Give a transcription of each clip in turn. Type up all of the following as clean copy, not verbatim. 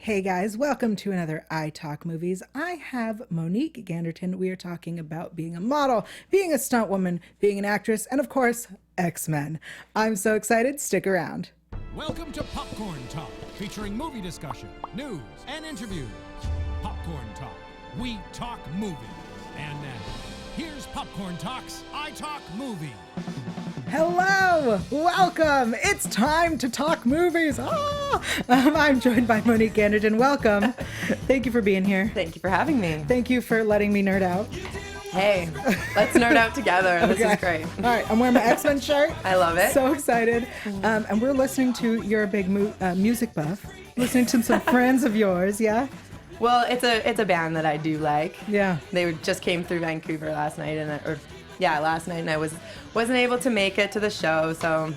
Hey guys, welcome to another iTalk Movies. I have Monique Ganderton. We are talking about being a model, being a stunt woman, being an actress, and of course, X-Men. I'm so excited. Stick around. Welcome to Popcorn Talk, featuring movie discussion, news, and interviews. Popcorn Talk. We talk movies. And now, here's Popcorn Talk's iTalk Movie. Hello, welcome. It's time to talk movies. I'm joined by Monique Ganderton. Welcome. Thank you for being here. Thank you for having me. Thank you for letting me nerd out. Hey, let's nerd out together. Okay. This is great. All right, I'm wearing my X-Men shirt. I love it. So excited. And we're listening to, you're a big music buff, listening to some friends of yours, yeah? Well, it's a band that I do like. Yeah. They just came through Vancouver last night, last night, and I wasn't able to make it to the show. So,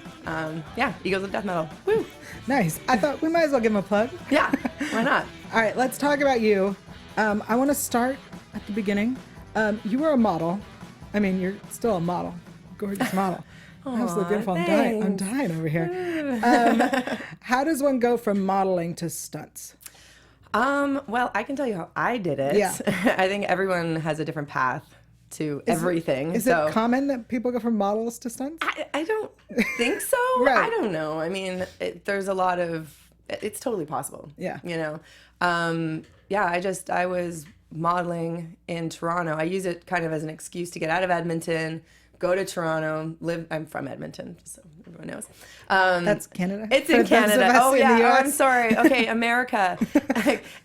Eagles of Death Metal. Woo! Nice. I thought we might as well give them a plug. Yeah, why not? All right, let's talk about you. I want to start at the beginning. You were a model. I mean, you're still a model. Gorgeous model. Absolutely beautiful. I'm dying over here. How does one go from modeling to stunts? Well, I can tell you how I did it. Yeah. I think everyone has a different path to everything. Is it common that people go from models to stunts? I don't think so. Right. I don't know. I mean, there's a lot of, it's totally possible. Yeah. You know? I was modeling in Toronto. I use it kind of as an excuse to get out of Edmonton, go to Toronto, I'm from Edmonton, just so everyone knows. That's Canada? It's in Canada. Oh, yeah. I'm sorry. Okay, America.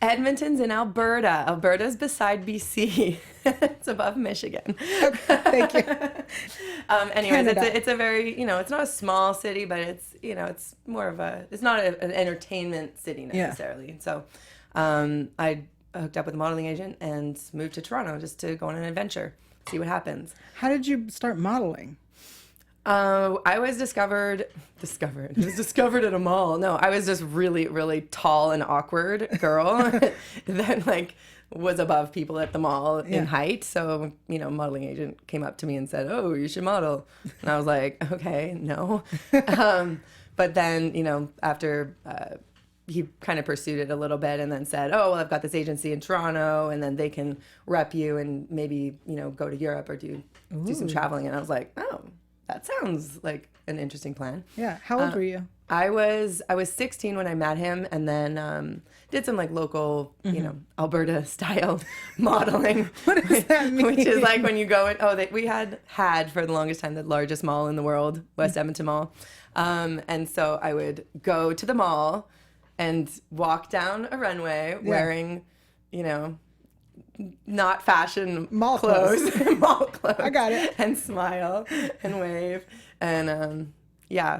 Edmonton's in Alberta. Alberta's beside BC. It's above Michigan. Okay, thank you. Anyways, it's a very, it's not a small city, but it's more of it's not an entertainment city necessarily. Yeah. So I hooked up with a modeling agent and moved to Toronto just to go on an adventure, see what happens. How did you start modeling? I was discovered. It was discovered at a mall. No, I was just really, really tall and awkward girl that was above people at the mall in height. So, modeling agent came up to me and said, "Oh, you should model." And I was like, "Okay, no." But then, after he kind of pursued it a little bit and then said, "Oh, well, I've got this agency in Toronto and then they can rep you and maybe, go to Europe or do some traveling." And I was like, "Oh, that sounds like an interesting plan." Yeah. How old were you? I was 16 when I met him, and then did some local, Alberta style modeling. What does that mean? Which is like when you go in. We had for the longest time the largest mall in the world, West Edmonton Mall, and so I would go to the mall and walk down a runway wearing, not fashion mall clothes. Mall clothes. I got it. And smile and wave. And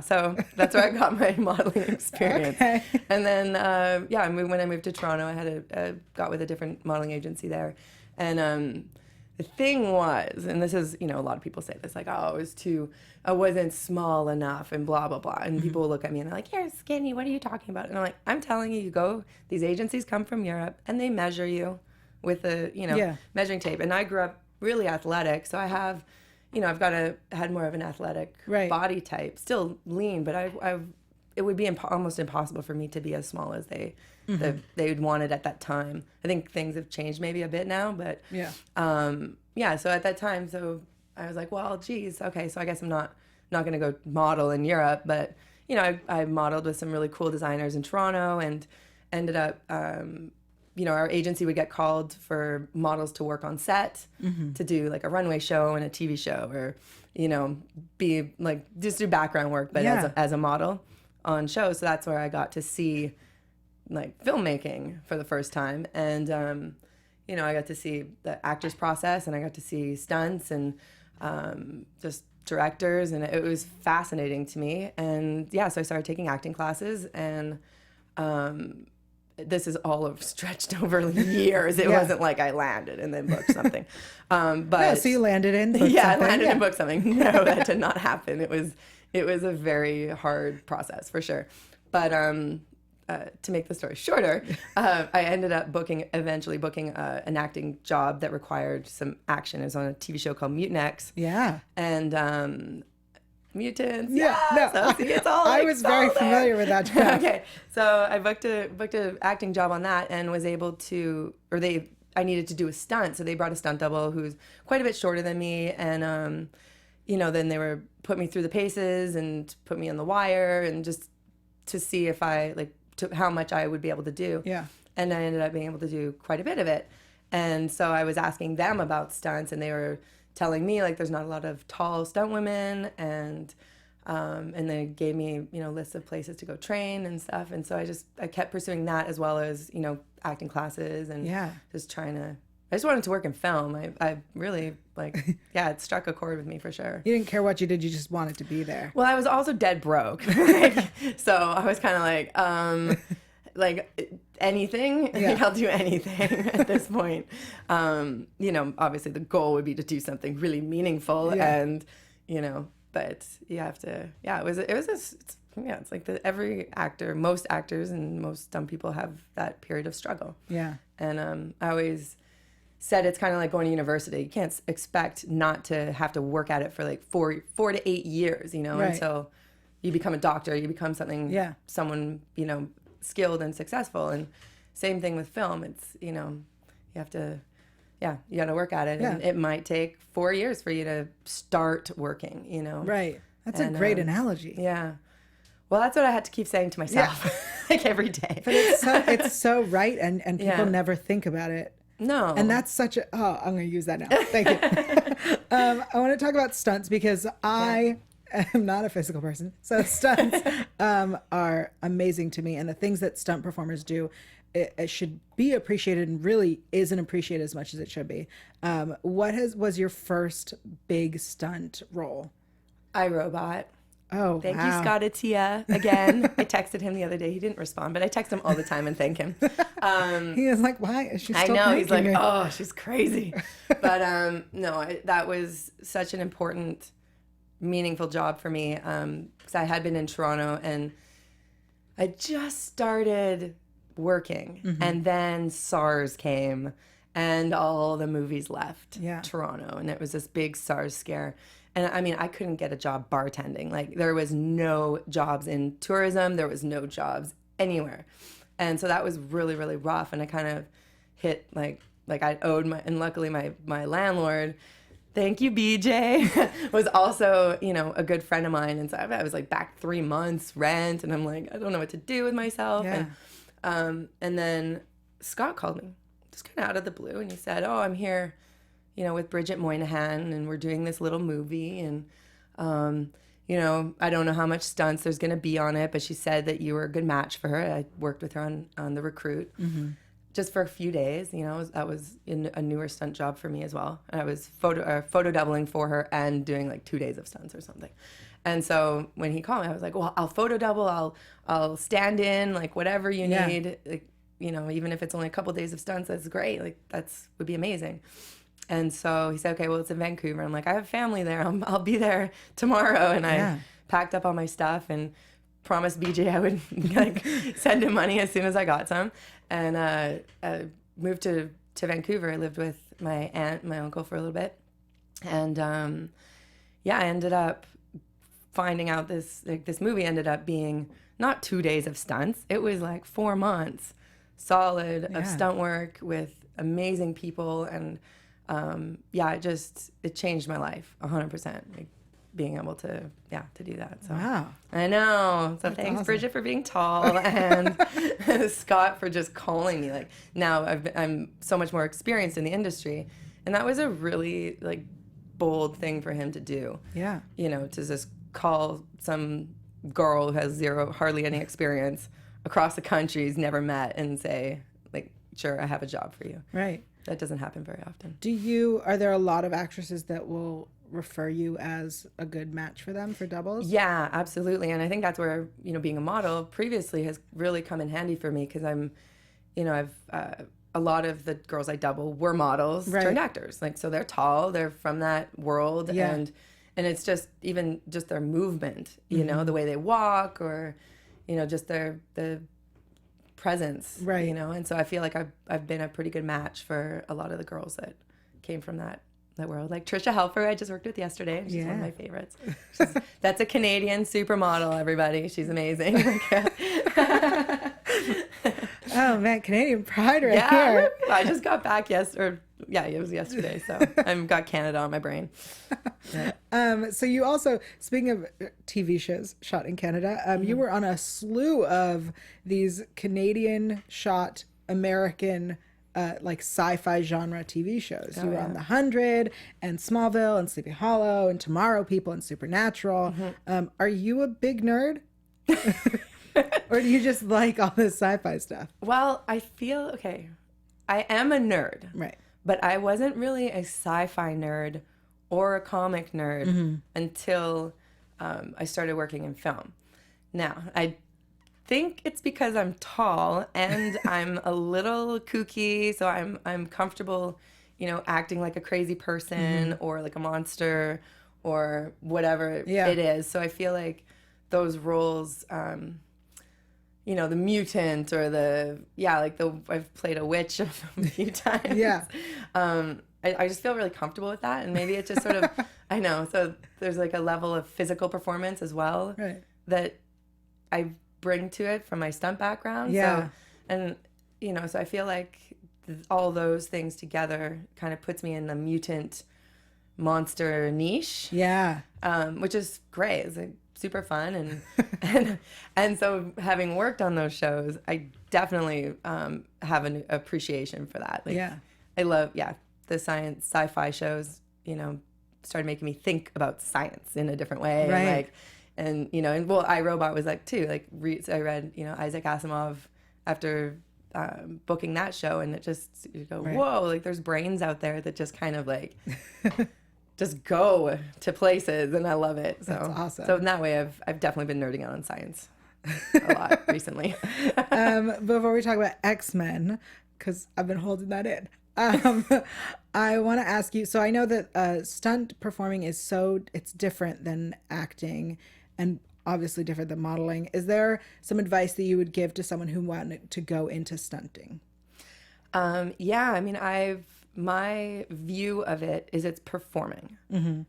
so that's where I got my modeling experience. Okay. And then, when I moved to Toronto, I had got with a different modeling agency there. And the thing was, and this is, a lot of people say this, I wasn't small enough and blah, blah, blah. And people will look at me and they're like, "You're skinny. What are you talking about?" And I'm like, "I'm telling you, these agencies come from Europe and they measure you with a, measuring tape." And I grew up really athletic. So I have, had more of an athletic body type, still lean, but it would be almost impossible for me to be as small as they would want it at that time. I think things have changed maybe a bit now, but so at that time, so I was like, well, geez, okay, so I guess I'm not going to go model in Europe, but I modeled with some really cool designers in Toronto and ended up our agency would get called for models to work on set, to do a runway show and a TV show, or be just do background work, but as a model on shows. So that's where I got to see filmmaking for the first time, and I got to see the actors process, and I got to see stunts and just directors, and it was fascinating to me. And so I started taking acting classes, and this is all stretched over years. It wasn't like I landed and then booked something. So you landed and booked something. I landed and booked something. No, that did not happen. It was a very hard process for sure. But to make the story shorter, I ended up eventually booking an acting job that required some action. It was on a TV show called Mutant X. Yeah. And mutants. Yeah, Yeah, no, so see, it's all I like, was very all there. familiar with that job. Okay, so I booked a acting job on that and was able to, I needed to do a stunt, so they brought a stunt double who's quite a bit shorter than me, and then they were put me through the paces and put me on the wire and just to see if how much I would be able to do. Yeah. And I ended up being able to do quite a bit of it. And so I was asking them about stunts, and they were telling me like there's not a lot of tall stunt women, and they gave me lists of places to go train and stuff. And so I kept pursuing that as well as acting classes and just trying to. I just wanted to work in film. I really it struck a chord with me for sure. You didn't care what you did, you just wanted to be there. Well, I was also dead broke. So I was kind of anything, I'll do anything at this point. Obviously the goal would be to do something really meaningful and, but you have to, it's like every actor, most actors and most dumb people have that period of struggle. Yeah. And I always said it's kind of like going to university. You can't expect not to have to work at it for like 4 to 8 years, right. until you become a doctor, you become someone, skilled and successful. And same thing with film. It's, you have to, you got to work at it. Yeah. And it might take 4 years for you to start working, Right. That's a great analogy. Yeah. Well, that's what I had to keep saying to myself, every day. But it's so right, and people never think about it. No. And that's such a, I'm going to use that now. Thank you. I want to talk about stunts because I am not a physical person. So stunts are amazing to me. And the things that stunt performers do, it should be appreciated and really isn't appreciated as much as it should be. What was your first big stunt role? iRobot. Oh, Thank wow. you, Scott Atia. Again, I texted him the other day. He didn't respond, but I text him all the time and thank him. He was like, why is she still I know. He's like, me? oh, she's crazy. But that was such an important, meaningful job for me because I had been in Toronto and I just started working. Mm-hmm. And then SARS came and all the movies left Toronto. And it was this big SARS scare. And I mean, I couldn't get a job bartending. Like, there was no jobs in tourism. There was no jobs anywhere. And so that was really, really rough. And I kind of hit, like I owed and luckily my landlord, thank you, BJ, was also, a good friend of mine. And so I was like back 3 months rent. And I'm like, I don't know what to do with myself. Yeah. And then Scott called me, just kind of out of the blue. And he said, oh, I'm here, with Bridget Moynihan, and we're doing this little movie, and, I don't know how much stunts there's going to be on it, but she said that you were a good match for her. I worked with her on The Recruit just for a few days. That was a newer stunt job for me as well. And I was photo doubling for her and doing like 2 days of stunts or something. And so when he called me, I was like, well, I'll photo double, I'll stand in, like whatever you need, like, even if it's only a couple days of stunts, that's great. Like would be amazing. And so he said, okay, well, it's in Vancouver. I'm like, I have family there. I'll be there tomorrow. And I packed up all my stuff and promised BJ I would send him money as soon as I got some. And I moved to Vancouver. I lived with my aunt and my uncle for a little bit. And I ended up finding out this movie ended up being not 2 days of stunts. It was like 4 months solid of stunt work with amazing people. And it changed my life 100%. Like being able to do that. So wow. I know. So thanks, awesome. Bridget, for being tall, and Scott for just calling me. Like now I'm so much more experienced in the industry, and that was a really bold thing for him to do. Yeah. To just call some girl who has hardly any experience across the country, he's never met, and say sure, I have a job for you. Right. That doesn't happen very often. Are there a lot of actresses that will refer you as a good match for them for doubles? Yeah, absolutely. And I think that's where, being a model previously has really come in handy for me because I'm, I've, a lot of the girls I double were models turned actors. So they're tall, they're from that world. Yeah. And it's just, even just their movement, the way they walk or, just the presence, and so I feel like I've been a pretty good match for a lot of the girls that came from that world. Like Trisha Helfer, I just worked with yesterday, and she's one of my favorites. That's a Canadian supermodel, everybody. She's amazing. Oh man, Canadian pride right Yeah, here. I just got back it was yesterday, so I've got Canada on my brain. Yeah. So you also, speaking of TV shows shot in Canada, you were on a slew of these Canadian shot American like sci-fi genre TV shows. You were on The 100 and Smallville and Sleepy Hollow and Tomorrow People and Supernatural. Are you a big nerd? Or do you just like all this sci-fi stuff? Well, I feel, okay, I am a nerd. Right. But I wasn't really a sci-fi nerd or a comic nerd until I started working in film. Now, I think it's because I'm tall and I'm a little kooky, so I'm comfortable, acting like a crazy person or like a monster or whatever it is. So I feel like those roles, the mutant or I've played a witch a few times. Yeah. I just feel really comfortable with that. And maybe it just sort of, I know. So there's like a level of physical performance as well that I bring to it from my stunt background. Yeah. So I feel like all those things together kind of puts me in the mutant monster niche. Yeah. Which is great. It's like super fun. And so having worked on those shows, I definitely have an appreciation for that. Like, I love, the science sci-fi shows, started making me think about science in a different way. Right. And iRobot was like too, like I read, Isaac Asimov after booking that show, and it just, you go, whoa, like there's brains out there that just kind of like just go to places, and I love it. So that's awesome. So in that way, I've definitely been nerding out on science a lot recently. Before we talk about X-Men, because I've been holding that in, I want to ask you, so I know that stunt performing it's different than acting and obviously different than modeling. Is there some advice that you would give to someone who wanted to go into stunting? My view of it is it's performing,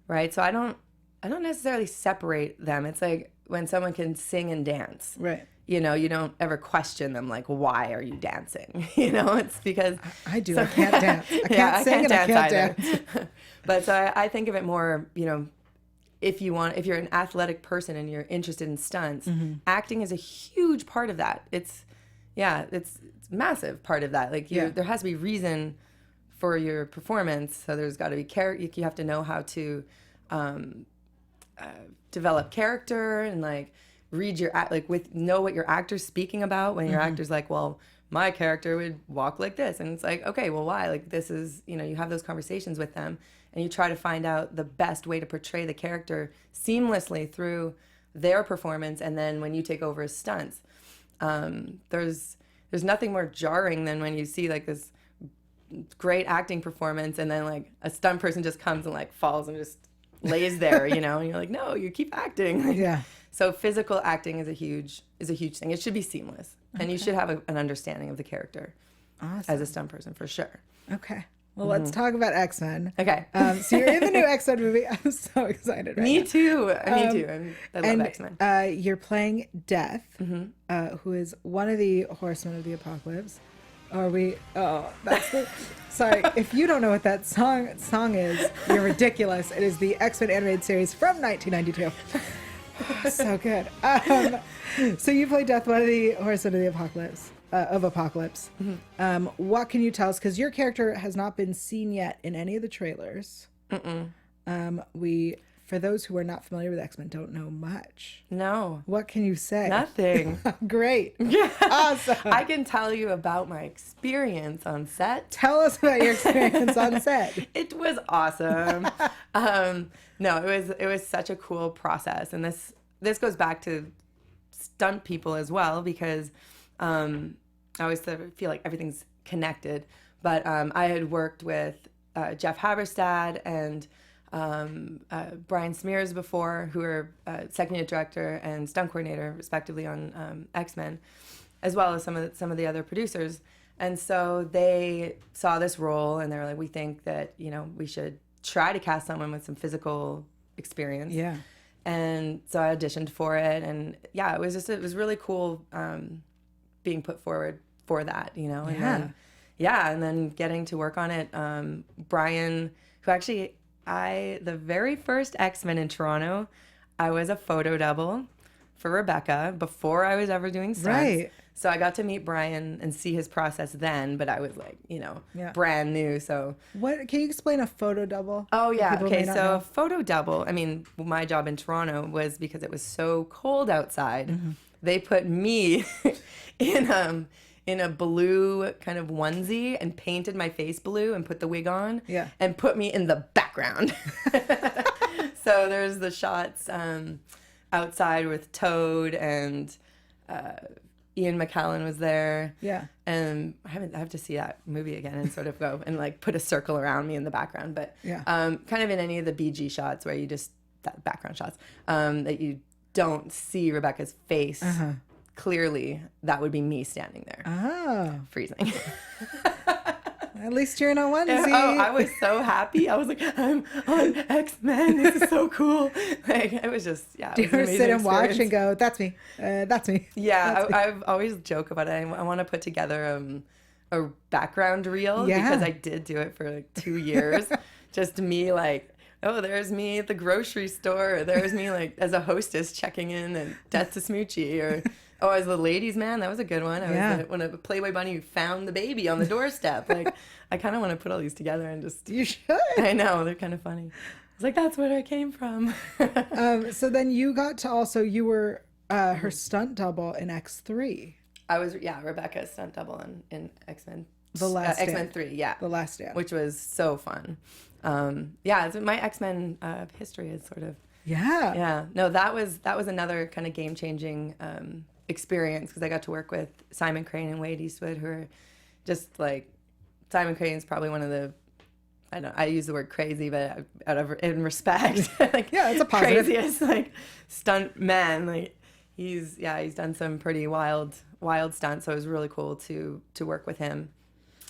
right? So I don't necessarily separate them. It's like when someone can sing and dance, right? You don't ever question them, like, why are you dancing? It's because I do. I can't dance. I can't sing and I can't dance. But so I think of it more, if you're an athletic person and you're interested in stunts, acting is a huge part of that. It's a massive part of that. Like there has to be reason for your performance. So there's got to be you have to know how to develop character and like read your know what your actor's speaking about when your actor's like, well, my character would walk like this, and it's like, okay, well, why? Like this is, you have those conversations with them and you try to find out the best way to portray the character seamlessly through their performance. And then when you take over as stunts, there's nothing more jarring than when you see like this great acting performance and then like a stunt person just comes and like falls and just lays there, and you're like, no, you keep acting. Yeah. So physical acting is a huge thing. It should be seamless, and you should have an understanding of the character as a stunt person for sure. Okay. Well, let's talk about X-Men. Okay. So you're in the new X-Men movie. I'm so excited. Me too. Me too. I love X-Men. You're playing Death, who is one of the Horsemen of the Apocalypse. Are we? Oh, that's the. Sorry, if you don't know what that song is, you're ridiculous. It is the X-Men animated series from 1992. So good. So you play Death, one of the Horsemen of the Apocalypse. Apocalypse. What can you tell us? Because your character has not been seen yet in any of the trailers. For those who are not familiar with X-Men, don't know much. No. What can you say? Nothing. Great. Yeah. Awesome. I can tell you about my experience on set. Tell us about your experience on set. It was awesome. No, it was such a cool process, and this goes back to stunt people as well, because I always feel like everything's connected. But I had worked with Jeff Haberstad and Brian Smears before, who are second unit director and stunt coordinator respectively on X-Men, as well as some of the other producers. And so they saw this role and they were like, we think that we should try to cast someone with some physical experience. Yeah. And so I auditioned for it, and yeah, it was really cool being put forward for that, you know. And and then getting to work on it. Brian, who actually the very first X-Men in Toronto, I was a photo double for Rebecca before I was ever doing stunts. Right. So I got to meet Brian and see his process then, but I was like, you know, brand new. So what can you explain a photo double? Oh yeah, okay. So photo double. I mean, my job in Toronto was because it was so cold outside. Mm-hmm. They put me in a blue kind of onesie and painted my face blue and put the wig on. Yeah. And put me in the background. So there's the shots outside with Toad and. Ian McKellen was there. Yeah. And I have to see that movie again and sort of go and like put a circle around me in the background. But kind of in any of the BG shots where you just, that background shots, that you don't see Rebecca's face clearly, that would be me standing there. Oh. Freezing. At least you're in a onesie. Oh, I was so happy. I was like, I'm on X-Men. This is so cool. Like, it was just, Do you ever sit and watch and go, that's me. That's me. Yeah, I've always joke about it. I want to put together a background reel because I did do it for like 2 years. Just me like, oh, there's me at the grocery store. Or there's me like as a hostess checking in and that's a smoochie. Or oh, as the ladies' man, that was a good one. I was when a Playboy bunny found the baby on the doorstep. Like, I kind of want to put all these together and just. You should. I know, they're kind of funny. It's like, that's where I came from. So then you got to you were her stunt double in X3. I was, Rebecca's stunt double in X-Men. The Last Stand. X-Men 3, yeah. The Last Stand. Which was so fun. My X-Men history is sort of. Yeah. Yeah. No, that was another kind of game-changing experience because I got to work with Simon Crane and Wade Eastwood, who are just like, Simon Crane's probably one of the, I use the word crazy, but in respect, like it's a positive. Craziest like stunt man. Like he's done some pretty wild stunts. So it was really cool to work with him,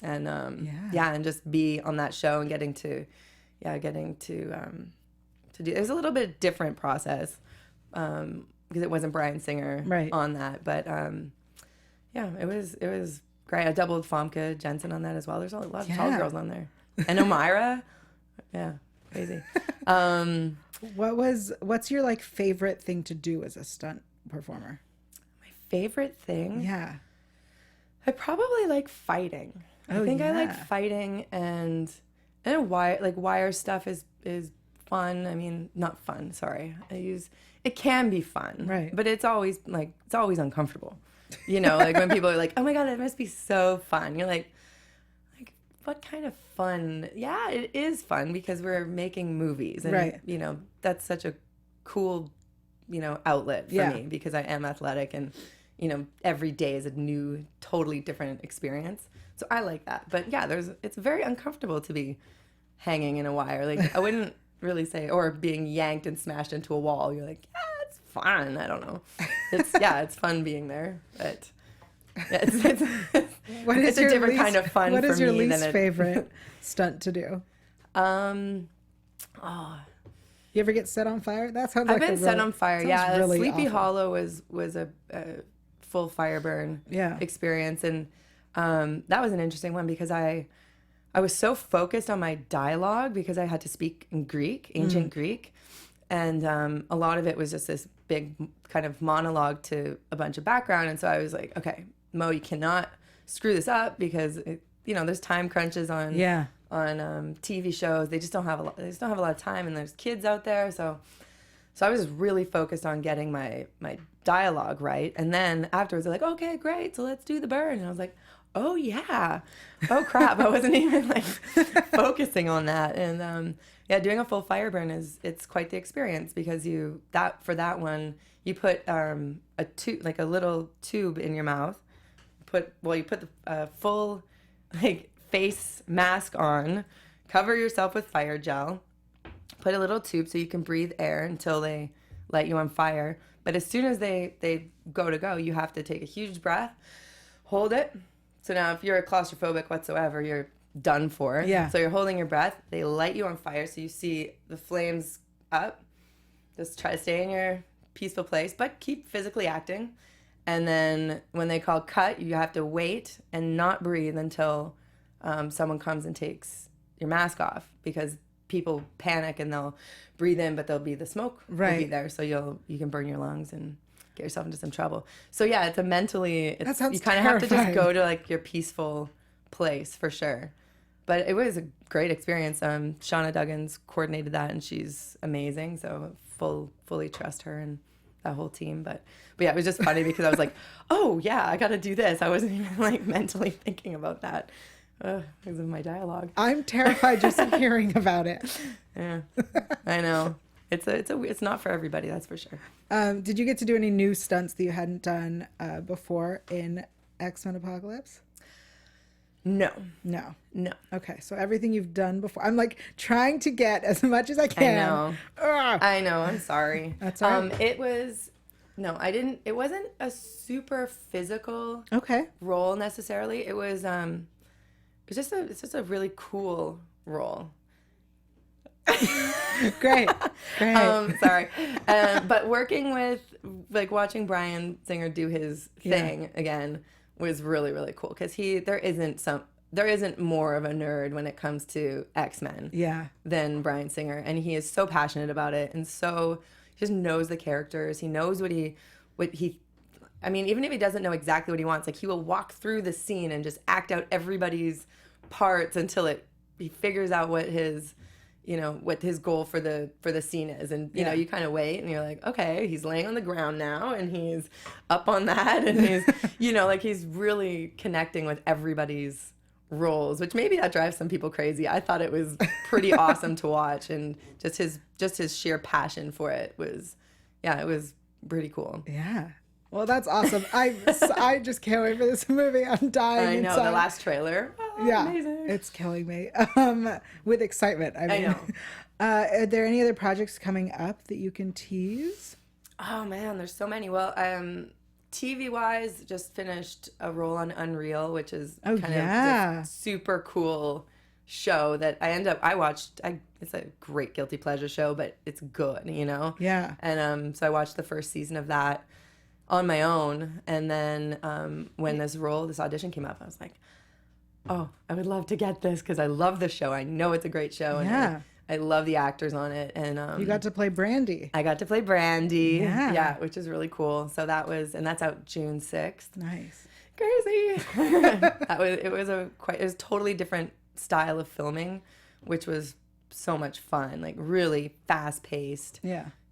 and and just be on that show and getting to do. It was a little bit different process. Because it wasn't Bryan Singer on that, but it was great. I doubled Famke Jensen on that as well. There's a lot of tall girls on there, and Omira, crazy. What's your like favorite thing to do as a stunt performer? My favorite thing? Yeah, I probably like fighting. I think I like fighting and wire stuff is fun. I mean, not fun. Sorry, it can be fun, right? But it's always uncomfortable, you know. Like when people are like, "Oh my god, that must be so fun." You're like, what kind of fun? Yeah, it is fun because we're making movies, and you know that's such a cool, you know, outlet for me because I am athletic, and you know every day is a new, totally different experience. So I like that. But yeah, it's very uncomfortable to be hanging in a wire. Like I wouldn't really say, or being yanked and smashed into a wall. You're like, it's fun. I don't know. It's fun being there, but it's a different kind of fun for me. What is your least favorite stunt to do? You ever get set on fire? That sounds like I've been set on fire. Yeah, really Sleepy awful. Hollow was a full fire burn experience, and that was an interesting one because I was so focused on my dialogue because I had to speak in Greek, ancient Greek. And a lot of it was just this big kind of monologue to a bunch of background. And so I was like, okay, Mo, you cannot screw this up because, there's time crunches on TV shows. They just don't have a lot of time, and there's kids out there. So I was really focused on getting my dialogue right. And then afterwards, they're like, okay, great. So let's do the burn. And I was like, oh yeah, oh crap, I wasn't even like focusing on that. And doing a full fire burn it's quite the experience because for that one you put a tube, like a little tube in your mouth. You put the full like face mask on, cover yourself with fire gel, put a little tube so you can breathe air until they light you on fire. But as soon as they go, you have to take a huge breath, hold it. So now if you're claustrophobic whatsoever, you're done for. Yeah. So you're holding your breath. They light you on fire, so you see the flames up. Just try to stay in your peaceful place, but keep physically acting. And then when they call cut, you have to wait and not breathe until someone comes and takes your mask off, because people panic and they'll breathe in, but there'll be the smoke will be there, so you can burn your lungs and get yourself into some trouble. So yeah, it's a mentally, that sounds you kind of have to just terrifying. go to like your peaceful place for sure. But it was a great experience. Shauna Duggins coordinated that, and she's amazing. So fully trust her and that whole team. But yeah, it was just funny because I was like, oh yeah, I got to do this. I wasn't even like mentally thinking about that because of my dialogue. I'm terrified just hearing about it. Yeah, I know. It's not for everybody, that's for sure. Did you get to do any new stunts that you hadn't done before in XMen Apocalypse? No. Okay, so everything you've done before. I'm like trying to get as much as I can. I know. I'm sorry. That's all right. I didn't. It wasn't a super physical role necessarily. It was it's just a really cool role. Great. Sorry. But working with, like, watching Bryan Singer do his thing again was really, really cool, because there isn't more of a nerd when it comes to X-Men than Bryan Singer, and he is so passionate about it, and so he just knows the characters. He knows what he I mean, even if he doesn't know exactly what he wants, like, he will walk through the scene and just act out everybody's parts until he figures out what his goal for the scene is. And you know, you kind of wait and you're like, okay, he's laying on the ground now and he's up on that, and he's like, he's really connecting with everybody's roles, which maybe that drives some people crazy. I thought it was pretty awesome to watch, and just his sheer passion for it was pretty cool. Yeah. Well, that's awesome. I just can't wait for this movie. I'm dying. I know, inside. the last trailer. Amazing. It's killing me with excitement. I know. Are there any other projects coming up that you can tease? Oh man, there's so many. Well, TV wise, just finished a role on Unreal, which is kind of this super cool show that I watched. It's a great guilty pleasure show, but it's good, Yeah. And so I watched the first season of that on my own, and then when this audition came up, I was like, oh, I would love to get this, because I love the show. I know it's a great show, and I love the actors on it. And you got to play Brandy. I got to play Brandy, which is really cool. So that's out June 6th. Nice. Crazy. It was a totally different style of filming, which was so much fun, like really fast paced.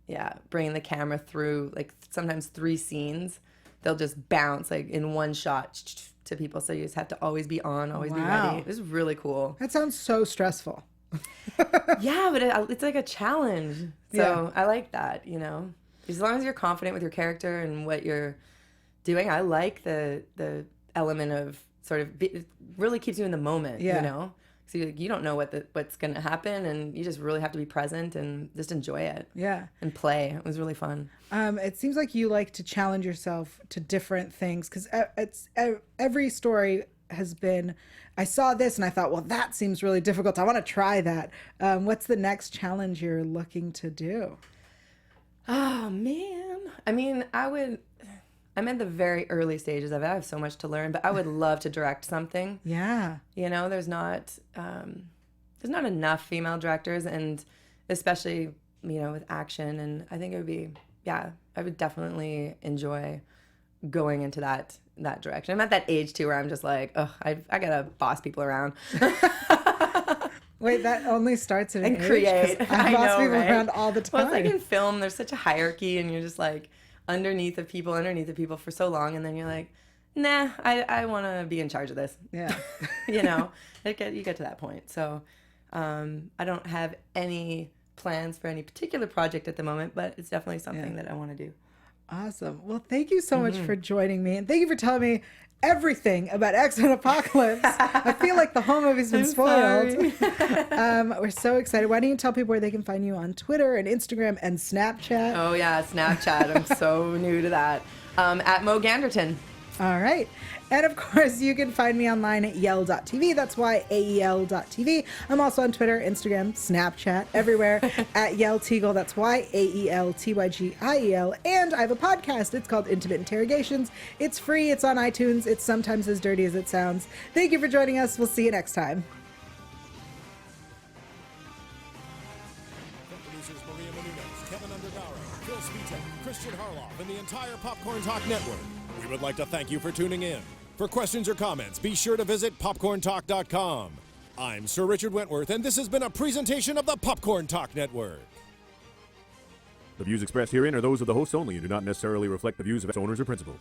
Yeah, bringing the camera through, like, sometimes 3 scenes. They'll just bounce, like, in one shot to people. So you just have to always be on, always be ready. It was really cool. That sounds so stressful. Yeah, but it's like a challenge. So I like that, As long as you're confident with your character and what you're doing, I like the element of sort of it really keeps you in the moment, So you don't know what's going to happen, and you just really have to be present and just enjoy it. Yeah. And play. It was really fun. It seems like you like to challenge yourself to different things, because every story has been, I saw this and I thought, well, that seems really difficult. I want to try that. What's the next challenge you're looking to do? Oh, man. I mean, I'm in the very early stages of it. I have so much to learn, but I would love to direct something. Yeah. There's not enough female directors, and especially, with action. And I think it would be, I would definitely enjoy going into that direction. I'm at that age too where I'm just like, oh, I gotta boss people around. Wait, that only starts at an age? Create. I boss people around all the time. Well, it's like in film, there's such a hierarchy, and you're just like underneath of people for so long, and then you're like, nah, I want to be in charge of this. Yeah. You get to that point. So I don't have any plans for any particular project at the moment, but it's definitely something that I want to do. Awesome. Well, thank you so much for joining me, and thank you for telling me everything about XMen Apocalypse. I feel like the whole movie's been spoiled. We're so excited. Why don't you tell people where they can find you on Twitter and Instagram and Snapchat? Oh yeah, Snapchat. I'm so new to that. At Mo Ganderton. All right. And of course, you can find me online at yael.tv. That's YAEL.tv. I'm also on Twitter, Instagram, Snapchat, everywhere at Yael Tygiel. That's YAELTYGIEL. And I have a podcast. It's called Intimate Interrogations. It's free. It's on iTunes. It's sometimes as dirty as it sounds. Thank you for joining us. We'll see you next time. Christian Harloff, and the entire Popcorn Talk Network. We would like to thank you for tuning in. For questions or comments, be sure to visit popcorntalk.com. I'm Sir Richard Wentworth, and this has been a presentation of the Popcorn Talk Network. The views expressed herein are those of the hosts only and do not necessarily reflect the views of its owners or principals.